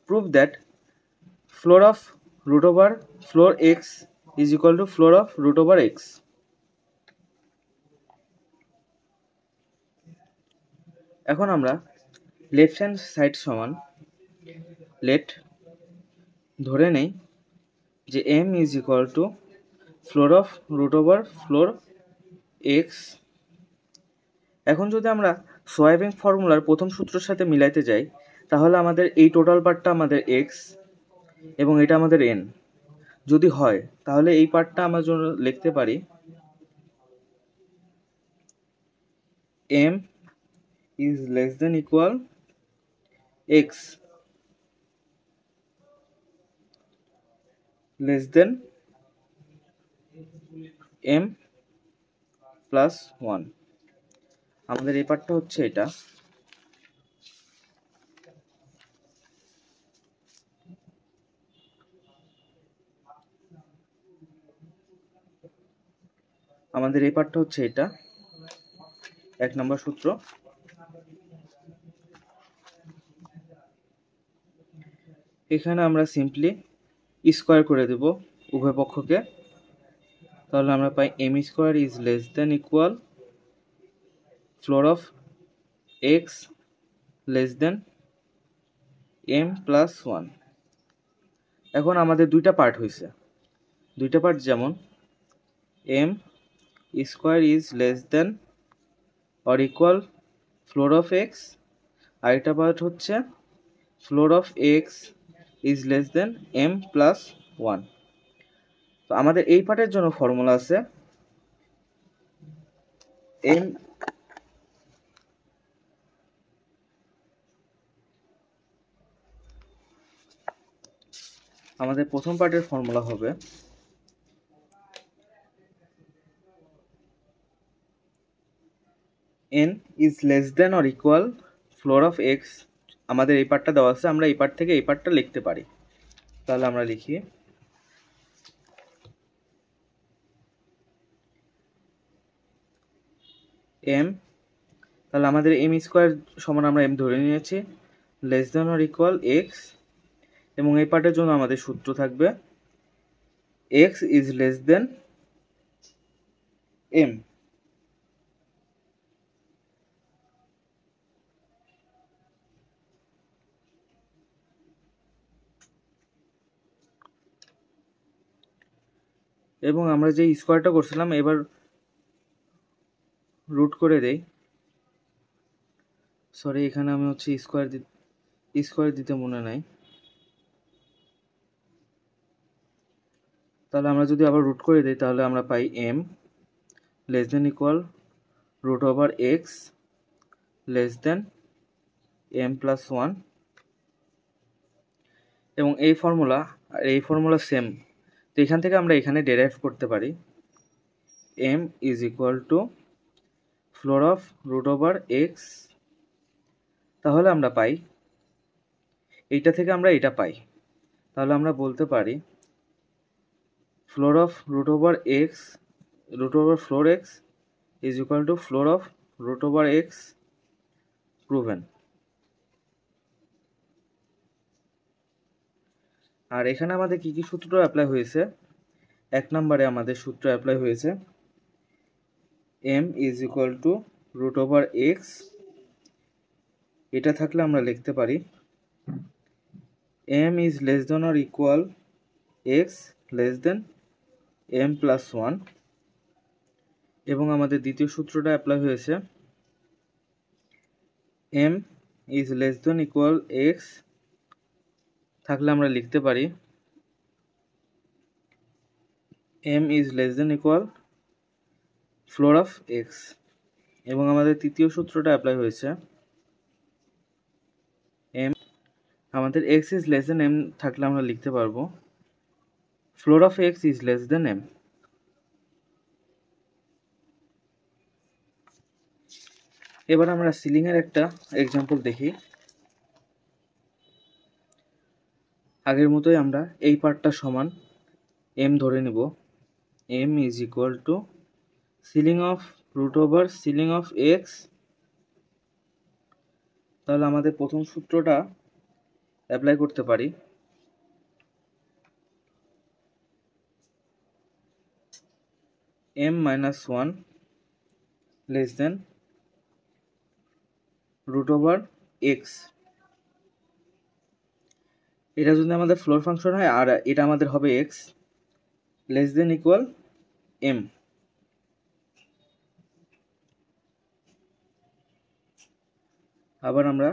prove that floor of root over floor x is equal to floor of root over x. এখন আমরা left hand side সমান late ধরে নেই যে m is equal to floor of root over floor x. এখন যদি আমরা সোয়াবিং ফর্মুলার প্রথম সূত্রের সাথে মিলাইতে যাই তাহলে আমাদের এই টোটাল পার্টটা আমাদের x এবং এটা আমাদের n যদি হয় তাহলে এই পার্টটা আমরা জন্য লিখতে পারি m is less than equal x less than m plus 1. আমাদের এই পার্টটা হচ্ছে এটা। আমাদের এই পার্টটা হচ্ছে এটা 1 নম্বর সূত্র। এখানে আমরা সিম্পলি স্কয়ার করে দেব উভয় পক্ষকে, তাহলে আমরা পাই m square is less than equal floor of x less than m plus 1। এখন আমাদের দুইটা পার্ট হয়েছে, দুইটা পার্ট যেমন m square is less than or equal floor of x, আরেকটা পার্ট হচ্ছে floor of x is less than m plus 1। তো আমাদের এই পার্টের জন্য ফর্মুলা আছে m আমাদের প্রথম পার্টের ফর্মুলা হবে n is less than or equal floor of x। আমাদের এই পার্টটা দেওয়া আছে, আমরা এই পার্ট থেকে এই পার্টটা লিখতে পারি। তাহলে আমরা লিখি m, তাহলে আমাদের m স্কয়ার সমান আমরা m ধরে নিয়েছি less than or equal x, এবং এই পার্টের জন্য আমাদের সূত্র থাকবে x is less than m। এবং আমরা যে স্কয়ারটা করছিলাম এবার রুট করে দেই। সরি, এখানে আমি হচ্ছে স্কয়ার দিতে মনে নাই। তাহলে আমরা যদি আবার রুট করে দেই তাহলে আমরা পাই m less than equal root over x less than m plus 1। এবং এই ফর্মুলা আর এই ফর্মুলা সেম, তো এখান থেকে আমরা এখানে ডেরাইভ করতে পারি m is equal to floor of root over x। তাহলে আমরা পাই এইটা থেকে আমরা এটা পাই, তাহলে আমরা বলতে পারি floor of root over x root over floor x is equal to floor of root over x proven. আর এখানে আমাদের কি কি সূত্র অ্যাপ্লাই হয়েছে? 1 নম্বরে আমাদের সূত্র অ্যাপ্লাই হয়েছে m is equal to root over x। এটা থাকলে আমরা লিখতে পারি m is less than or equal x less than m plus 1। এবং আমাদের দ্বিতীয় সূত্রটা অ্যাপ্লাই হয়েছে m is less than equal x থাকলে আমরা লিখতে পারি m is less than equal floor of x। এবং আমাদের তৃতীয় সূত্রটা অ্যাপ্লাই হয়েছে আমাদের x is less than m থাকলে আমরা লিখতে পারবো floor of x is less than m। এবার আমরা সিলিং এর একটা এক্সাম্পল দেখি। আগের মতোই আমরা এই পার্টটা সমান m ধরে নিব, m is equal to ceiling of root over ceiling of x। তাহলে আমাদের প্রথম সূত্রটা অ্যাপ্লাই করতে পারি। m-1 less than √x। এটা যদি আমাদের ফ্লোর ফাংশন হয় আর এটা আমাদের হবে x less than equal m। আবার আমরা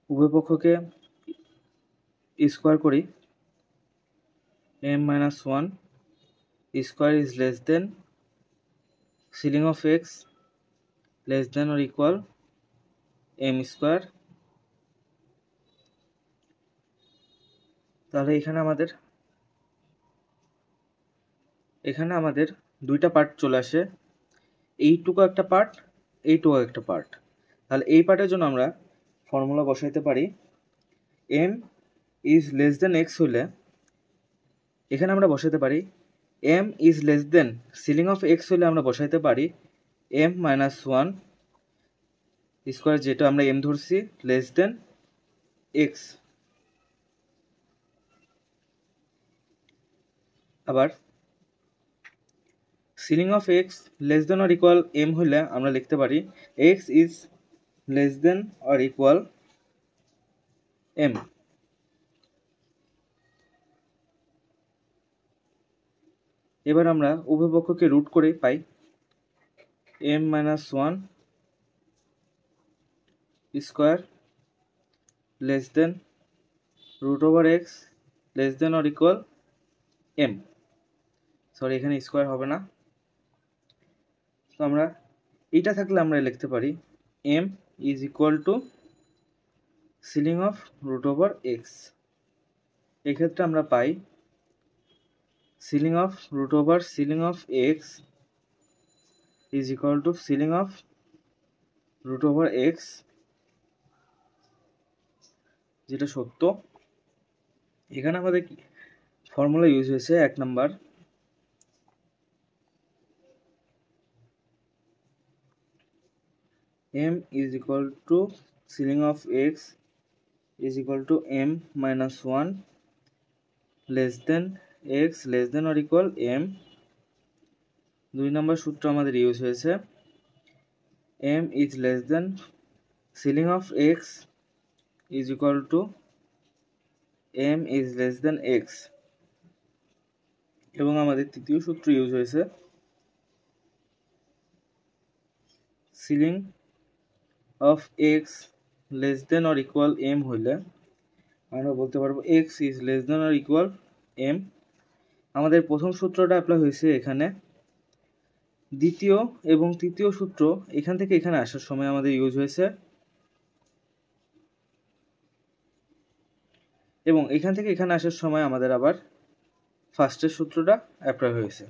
উভয় পক্ষকে স্কোয়ার করি। m-1 square is less than ceiling of x less than or equal m square. তাহলে এখানে আমাদের দুইটা পার্ট চলে আসে, এইটুকু একটা পার্ট, এইটুকু একটা পার্ট। তাহলে এই পার্টের জন্য আমরা ফর্মুলা বসাইতে পারি। m is less than x হলে এখানে আমরা বসাইতে পারি m is less than ceiling of x হলে আমরা বসাইতে পারি m-1 স্কোয়ার, যেটা আমরা m ধরছি, লেস দেন x। আবার ceiling of x less than or equal m হলে আমরা লিখতে পারি x is less than or equal m। এবার আমরা উভয় পক্ষকে রুট করে পাই m-1 square less than √x less than or equal m। Sorry, এখানে স্কোয়ার হবে না, তো আমরা এইটা থাকলে আমরা লিখতে পারি m is equal to ceiling of √x। এক্ষেত্রে আমরা পাই ceiling of ceiling of x is equal to ceiling of √x, যেটা সত্য। এখানে আমাদের ফর্মুলা ইউজ হয়েছে 1 number, m is equal to ceiling of x is equal to m-1 less than x less than or equal m। 2 নম্বর সূত্র আমাদের use হয়েছে m is less than ceiling of x is equal to m is less than x। এবং আমাদের তৃতীয় সূত্র use হয়েছে ceiling of x less than or equal m হইলে আমরা বলতে পারবো x is less than or equal m। আমাদের প্রথম সূত্রটা অ্যাপ্লাই হয়েছে এখানে, দ্বিতীয় এবং তৃতীয় সূত্র এখান থেকে এখানে আসার সময় আমাদের ইউজ হয়েছে, এবং এখান থেকে এখানে আসার সময় আমাদের আবার ফার্স্টের সূত্রটা অ্যাপ্লাই হয়েছে।